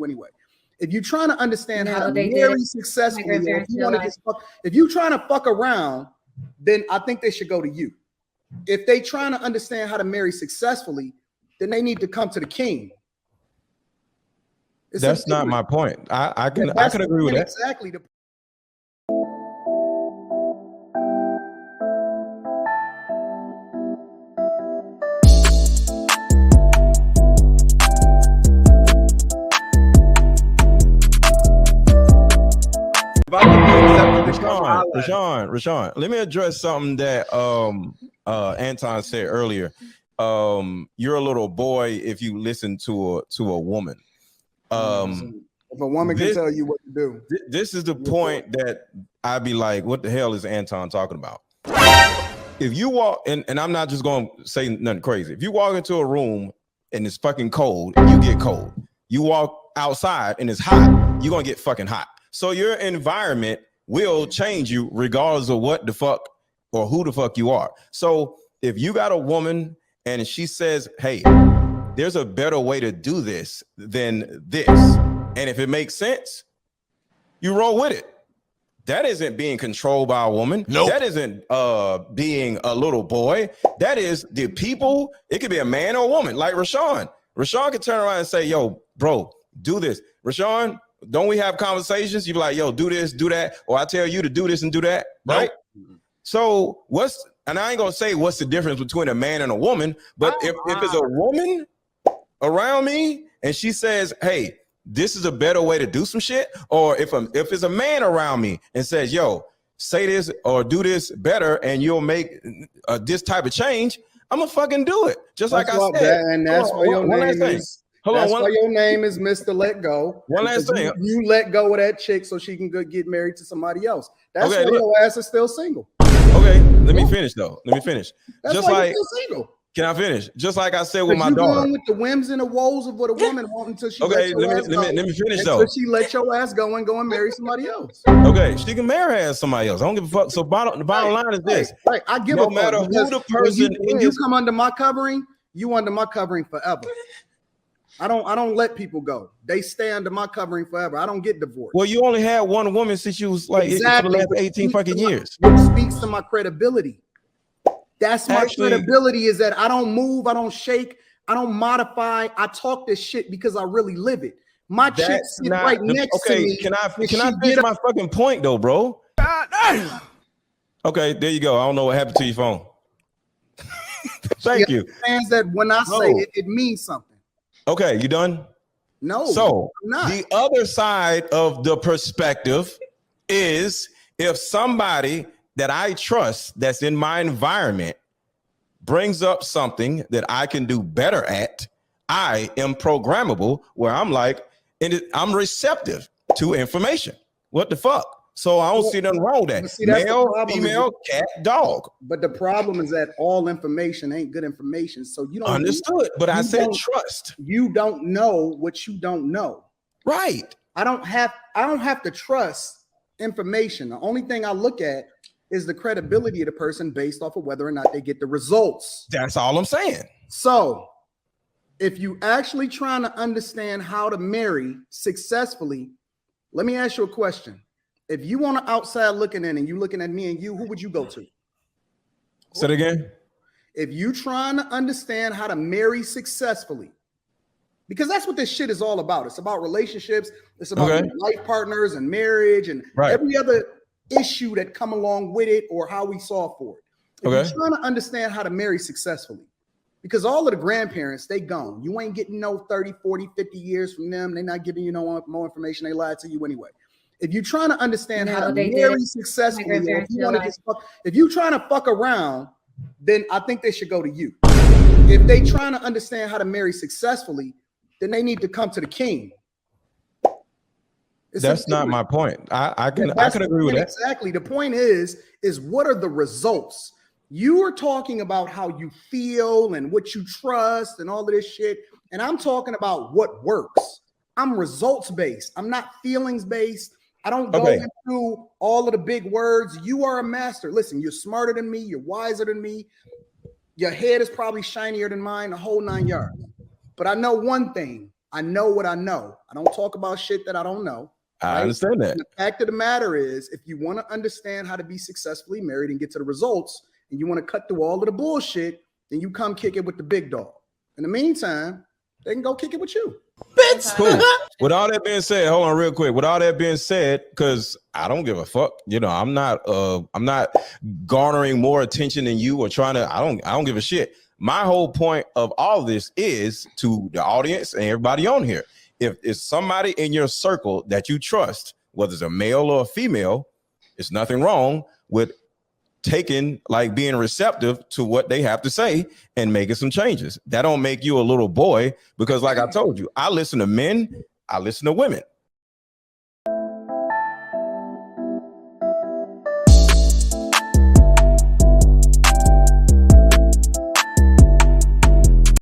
you anyway. If you're trying to understand how to marry successfully, or if you want to just if you're trying to fuck around, then I think they should go to you. If they trying to understand how to marry successfully, then they need to come to the king. That's not my point. I can agree with that. Exactly. Rashawn, let me address something that Anton said earlier. You're a little boy if you listen to a woman. If a woman can tell you what to do. This is the point that I'd be like, what the hell is Anton talking about? If you walk, and I'm not just going to say nothing crazy. If you walk into a room and it's fucking cold, you get cold. You walk outside and it's hot, you're going to get fucking hot. So your environment will change you regardless of what the fuck or who the fuck you are. So if you got a woman and she says, hey, there's a better way to do this than this, and if it makes sense, you roll with it. That isn't being controlled by a woman. Nope. That isn't being a little boy. That is the people. It could be a man or a woman, like Rashawn. Rashawn can turn around and say, yo, bro, do this. Rashawn, don't we have conversations? You be like, yo, do this, do that. Or I tell you to do this and do that, right? Nope. So and I ain't gonna say what's the difference between a man and a woman, but if it's a woman around me and she says, hey, this is a better way to do some shit, or if it's a man around me and says, yo, say this or do this better and you'll make this type of change, I'm gonna fucking do it. Just like I said. And that's why your name is. That's why your name is Mr. Let Go. One last thing. You let go of that chick so she can go get married to somebody else. That's why your ass is still single. Okay, let me finish though. Let me finish. That's just why you're still single. Can I finish? Just like I said with my daughter. Going with the whims and the woes of what a woman wants until she let me finish though. Until she let your ass go and marry somebody else. Okay, she can marry her somebody else. I don't give a fuck. So the bottom line is this. Right. I give a fuck. No matter who the person is. When you come under my covering, you under my covering forever. I don't let people go. They stay under my covering forever. I don't get divorced. Well, you only had one woman since you was like for the last 18 fucking years. Which speaks to my credibility. That's my credibility, is that I don't move, I don't shake, I don't modify. I talk this shit because I really live it. My chick sit right next to me. Can I finish my fucking point though, bro? Okay, there you go. I don't know what happened to your phone. Thank you. Understands that when I say it, it means something. Okay, you done? No. So the other side of the perspective is if somebody that I trust that's in my environment brings up something that I can do better at, I am programmable where I'm like, I'm receptive to information. What the fuck? So I don't see nothing wrong with that. See, male, female, cat, dog. But the problem is that all information ain't good information. So you don't understood. But I said trust. You don't know what you don't know. Right. I don't have to trust information. The only thing I look at is the credibility of the person based off of whether or not they get the results. That's all I'm saying. So if you actually trying to understand how to marry successfully, let me ask you a question. If you on the outside looking in and you looking at me and you, who would you go to? Say it again. If you trying to understand how to marry successfully, because that's what this shit is all about. It's about relationships. It's about life partners and marriage and every other issue that come along with it or how we solve for it. If you're trying to understand how to marry successfully, because all of the grandparents, they gone. You ain't getting no 30, 40, 50 years from them. They're not giving you no more information. They lied to you anyway. If you're trying to understand how to marry successfully, if you're trying to fuck around, then I think they should go to you. If they trying to understand how to marry successfully, then they need to come to the king. That's not my point. I can agree with that. Exactly. The point is what are the results? You are talking about how you feel and what you trust and all of this shit. And I'm talking about what works. I'm results based. I'm not feelings based. I don't go into all of the big words. You are a master. Listen, you're smarter than me. You're wiser than me. Your head is probably shinier than mine, the whole 9 yards. But I know one thing. I know what I know. I don't talk about shit that I don't know. I understand that. And the fact of the matter is, if you want to understand how to be successfully married and get to the results, and you want to cut through all of the bullshit, then you come kick it with the big dog. In the meantime, they can go kick it with you. Bitch. Cool. With all that being said, hold on real quick. With all that being said, because I don't give a fuck. You know, I'm not garnering more attention than you or trying to. I don't give a shit. My whole point of all this is to the audience and everybody on here. If it's somebody in your circle that you trust, whether it's a male or a female, it's nothing wrong with being receptive to what they have to say and making some changes. That don't make you a little boy, because like I told you, I listen to men, I listen to women.